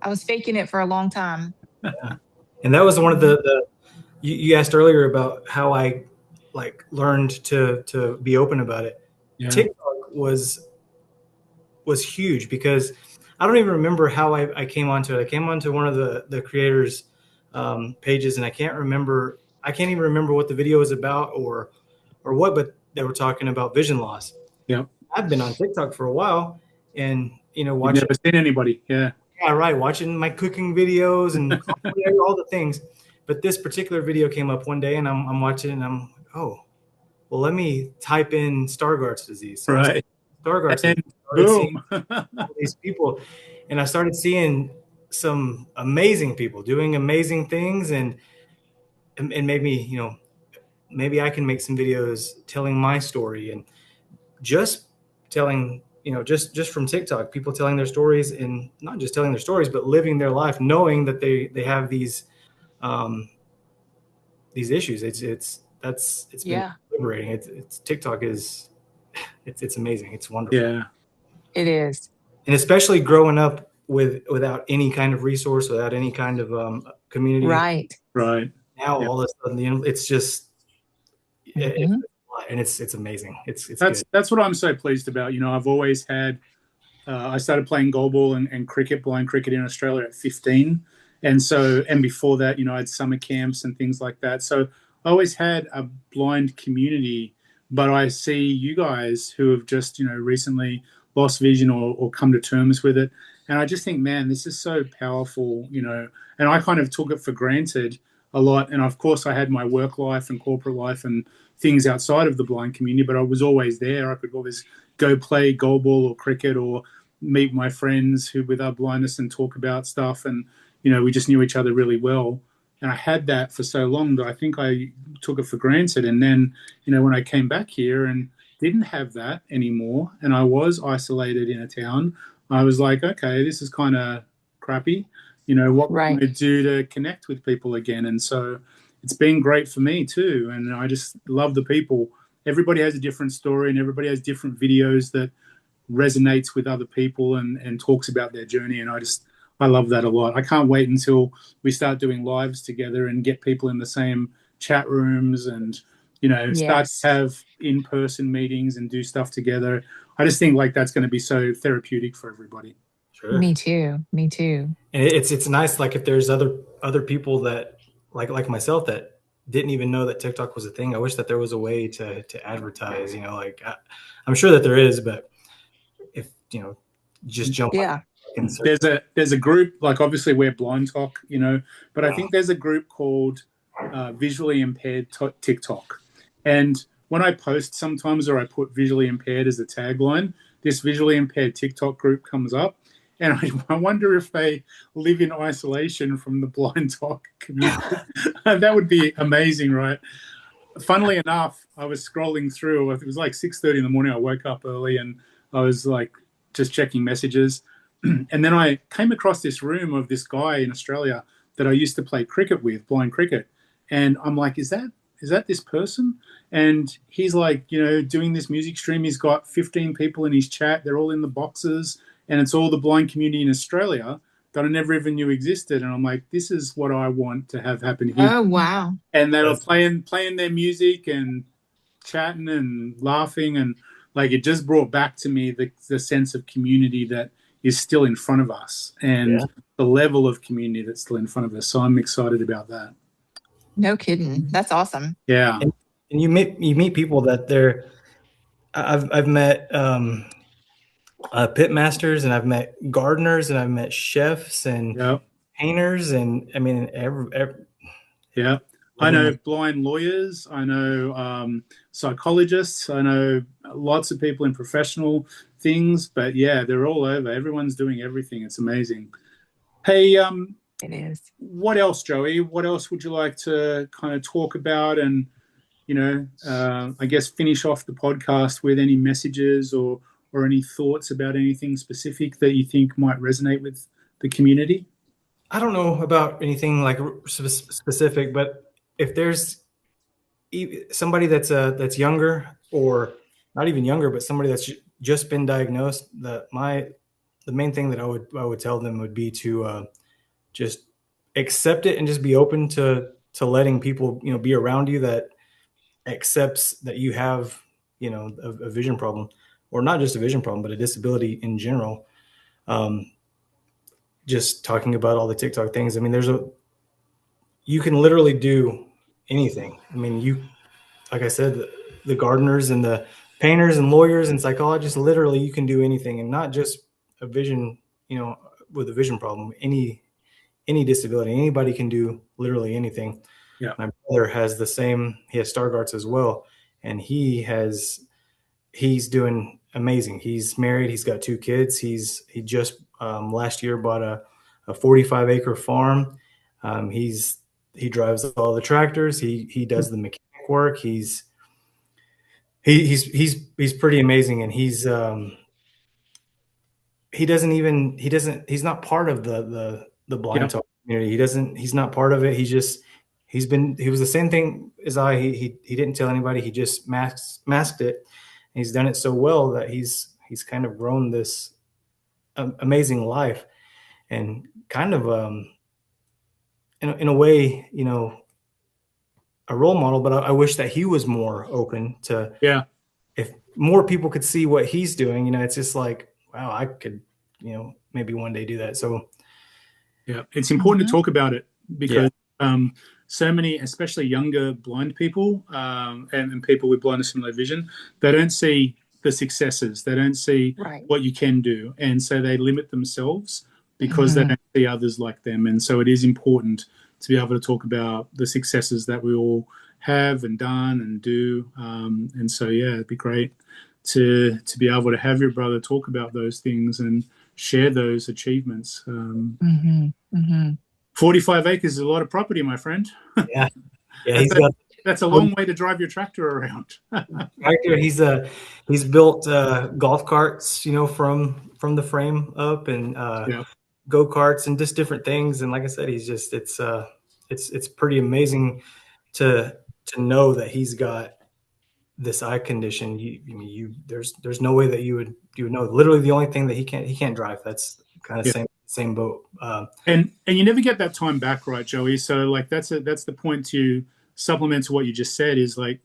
was faking it for a long time. Yeah. And that was one of the you asked earlier about how I like learned to be open about it. Yeah. TikTok was huge, because I don't even remember how I came onto it. I came onto one of the creators' pages, and I can't even remember what the video was about or what, but they were talking about vision loss. Yeah. I've been on TikTok for a while, and, you know, watching. You've never seen anybody. Yeah. Yeah, right. Watching my cooking videos and all the things. But this particular video came up one day, and I'm watching it, and I'm like, oh, well, let me type in Stargardt's disease. So right. Stargardt's disease. Boom. All these people, and I started seeing some amazing people doing amazing things, and made me, you know, maybe I can make some videos telling my story, and just telling, you know, just from TikTok, people telling their stories, and not just telling their stories, but living their life, knowing that they have these issues. It's been liberating. It's TikTok is it's amazing. It's wonderful. Yeah, it is. And especially growing up without any kind of resource, without any kind of community. Right. Now all of a sudden, it's just, and it's amazing. That's what I'm so pleased about. You know, I've always had. I started playing goalball and cricket, blind cricket in Australia at 15. And before that, you know, I had summer camps and things like that. So I always had a blind community, but I see you guys who have just, you know, recently lost vision or come to terms with it. And I just think, man, this is so powerful, you know, and I kind of took it for granted a lot. And of course I had my work life and corporate life and things outside of the blind community, but I was always there. I could always go play goalball or cricket or meet my friends who with our blindness and talk about stuff. And, you know, we just knew each other really well. And I had that for so long that I think I took it for granted. And then, you know, when I came back here and didn't have that anymore, and I was isolated in a town, I was like, okay, this is kind of crappy. You know, what can I do to connect with people again? And so it's been great for me too. And I just love the people. Everybody has a different story, and everybody has different videos that resonates with other people and talks about their journey. And I love that a lot. I can't wait until we start doing lives together and get people in the same chat rooms and, you know, start to have in-person meetings and do stuff together. I just think like that's going to be so therapeutic for everybody. Sure. Me too. And it's nice, like if there's other people that like myself that didn't even know that TikTok was a thing. I wish that there was a way to advertise, like I'm sure that there is, but if, just jump Yeah. on and search. There's a group, like obviously we're Blind Talk, but I think there's a group called Visually Impaired TikTok. And when I post sometimes, or I put visually impaired as a tagline, this visually impaired TikTok group comes up. And I wonder if they live in isolation from the Blind Talk community. That would be amazing, right? Funnily enough, I was scrolling through. It was like 6:30 in the morning. I woke up early and I was like just checking messages. And then I came across this room of this guy in Australia that I used to play cricket with, blind cricket. And I'm like, is that this person? And he's like, doing this music stream. He's got 15 people in his chat. They're all in the boxes. And it's all the blind community in Australia that I never even knew existed. And I'm like, this is what I want to have happen here. Oh, wow. And they were playing their music and chatting and laughing. And like, it just brought back to me the sense of community that is still in front of us and the level of community that's still in front of us. So I'm excited about that. No kidding. That's awesome. Yeah. And you meet people that I've met pit masters, and I've met gardeners, and I've met chefs and painters, and I mean yeah. I know blind lawyers. I know psychologists. I know lots of people in professional things. But yeah, they're all over. Everyone's doing everything. It's amazing. Hey, it is. What else, Joey? What else would you like to kind of talk about and, I guess finish off the podcast with any messages or any thoughts about anything specific that you think might resonate with the community? I don't know about anything like specific, but if there's somebody that's younger, or not even younger, but somebody that's just been diagnosed, the main thing that I would tell them would be to just accept it and just be open to letting people be around you that accepts that you have a vision problem, or not just a vision problem, but a disability in general. Just talking about all the TikTok things. I mean, you can literally do anything. I mean, like I said, the gardeners and the painters and lawyers and psychologists, literally you can do anything, and not just a vision, with a vision problem, any disability, anybody can do literally anything. Yeah. My brother has he has Stargardt's as well. And he's doing amazing. He's married. He's got 2 kids. He just last year bought a 45-acre farm. He drives all the tractors. He does the mechanic work. He's pretty amazing. And he's not part of the blind talk community. He's not part of it. He was the same thing as I. He didn't tell anybody. He just masked it. And he's done it so well that he's kind of grown this amazing life, and kind of in a way, a role model. But I wish that he was more open to. Yeah. If more people could see what he's doing, it's just like, wow, I could, maybe one day do that. So yeah, it's important to talk about it because so many, especially younger blind people and people with blindness and low vision, they don't see the successes. They don't see what you can do. And so they limit themselves because they don't see others like them. And so it is important to be able to talk about the successes that we all have and done and do. And so, yeah, it'd be great to be able to have your brother talk about those things and share those achievements. 45 acres is a lot of property, my friend. Yeah. That's a long way to drive your tractor around. Tractor. He's built golf carts, from the frame up, and go-karts and just different things. And like I said, it's pretty amazing to know that he's got this eye condition. There's no way that you would know. Literally, the only thing that he can't drive. That's kind of same boat. And you never get that time back, right, Joey? So like that's the point to supplement to what you just said is like,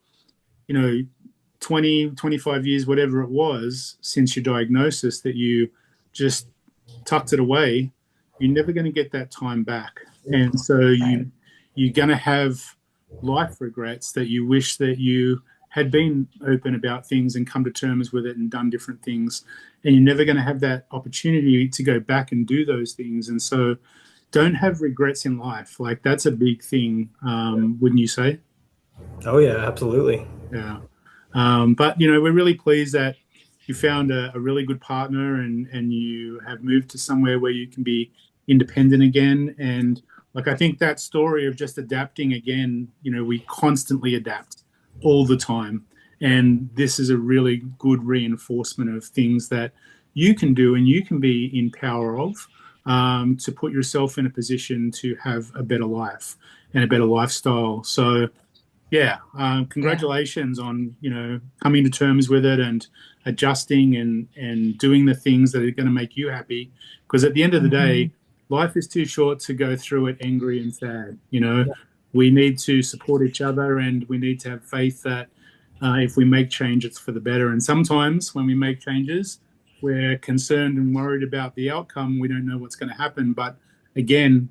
20, 25 years, whatever it was since your diagnosis that you just tucked it away, you're never going to get that time back. And so you're going to have life regrets that you wish that you had been open about things and come to terms with it and done different things, and you're never going to have that opportunity to go back and do those things. And so don't have regrets in life. Like, that's a big thing, wouldn't you say? Oh yeah, absolutely. Yeah. But we're really pleased that you found a really good partner, and you have moved to somewhere where you can be independent again. And like, I think that story of just adapting again, we constantly adapt all the time. And this is a really good reinforcement of things that you can do and you can be in power of, to put yourself in a position to have a better life and a better lifestyle. So yeah, congratulations on coming to terms with it and adjusting and doing the things that are going to make you happy. Because at the end of the day, life is too short to go through it angry and sad. Yeah. We need to support each other, and we need to have faith that if we make change, it's for the better. And sometimes when we make changes, we're concerned and worried about the outcome. We don't know what's going to happen. But again,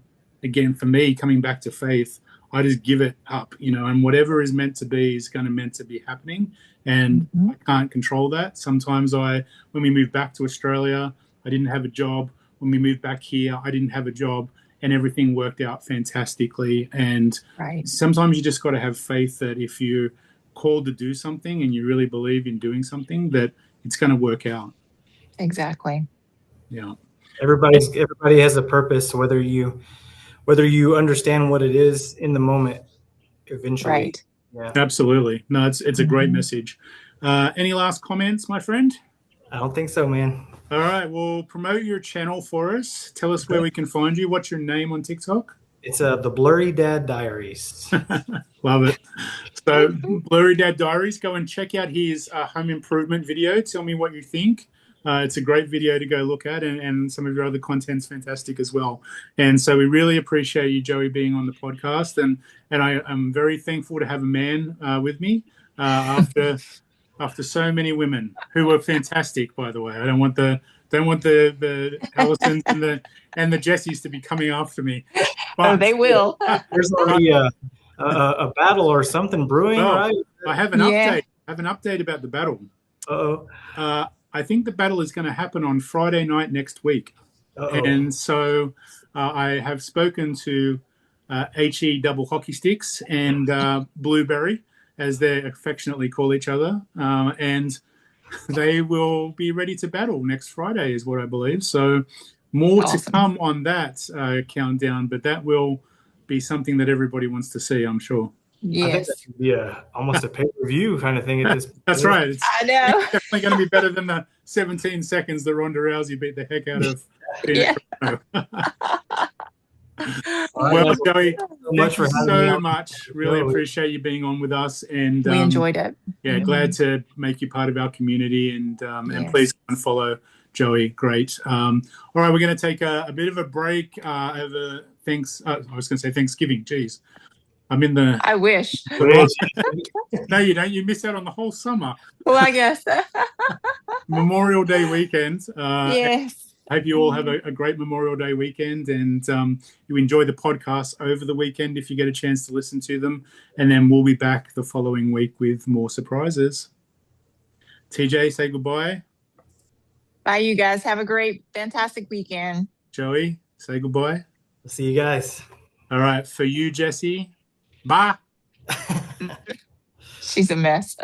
for me, coming back to faith, I just give it up, and whatever is meant to be is going to meant to be happening. And I can't control that. Sometimes when we moved back to Australia, I didn't have a job. When we moved back here, I didn't have a job, and everything worked out fantastically. And sometimes you just got to have faith that if you're called to do something and you really believe in doing something, that it's going to work out. Exactly. Yeah. Everybody has a purpose, whether you understand what it is in the moment eventually. Right. Yeah. Absolutely. No, it's a great message. Any last comments, my friend? I don't think so, man. All right. Well, promote your channel for us. Tell us where we can find you. What's your name on TikTok? It's the Blurry Dad Diaries. Love it. So Blurry Dad Diaries, go and check out his home improvement video. Tell me what you think. It's a great video to go look at, and some of your other content's fantastic as well. And so we really appreciate you, Joey, being on the podcast. And I am very thankful to have a man with me after so many women who were fantastic, by the way. I don't want the Allisons and the Jessies to be coming after me. But they will. There's already a battle or something brewing, right? I have an update. I have an update about the battle. Uh-oh. I think the battle is going to happen on Friday night next week. Uh-oh. And so I have spoken to HE Double Hockey Sticks and Blueberry, as they affectionately call each other. And they will be ready to battle next Friday, is what I believe. So more to come on that countdown, but that will be something that everybody wants to see, I'm sure. Yes. I think that could be almost a pay-per-view kind of thing at this point. That's right. I know. It's definitely going to be better than the 17 seconds that Ronda Rousey beat the heck out of. Well, Joey, thank you so much. Really appreciate you being on with us, and we enjoyed it. Yeah, glad to make you part of our community, and please go and follow Joey. Great. All right, we're going to take a bit of a break over I was going to say Thanksgiving. Jeez. I'm in the. I wish. No, you don't. You miss out on the whole summer. Well, I guess. Memorial Day weekend. Yes. Hope you all have a great Memorial Day weekend, and you enjoy the podcast over the weekend if you get a chance to listen to them. And then we'll be back the following week with more surprises. TJ, say goodbye. Bye, you guys. Have a great, fantastic weekend. Joey, say goodbye. See you guys. All right. For you, Jesse. Bye. She's a mess.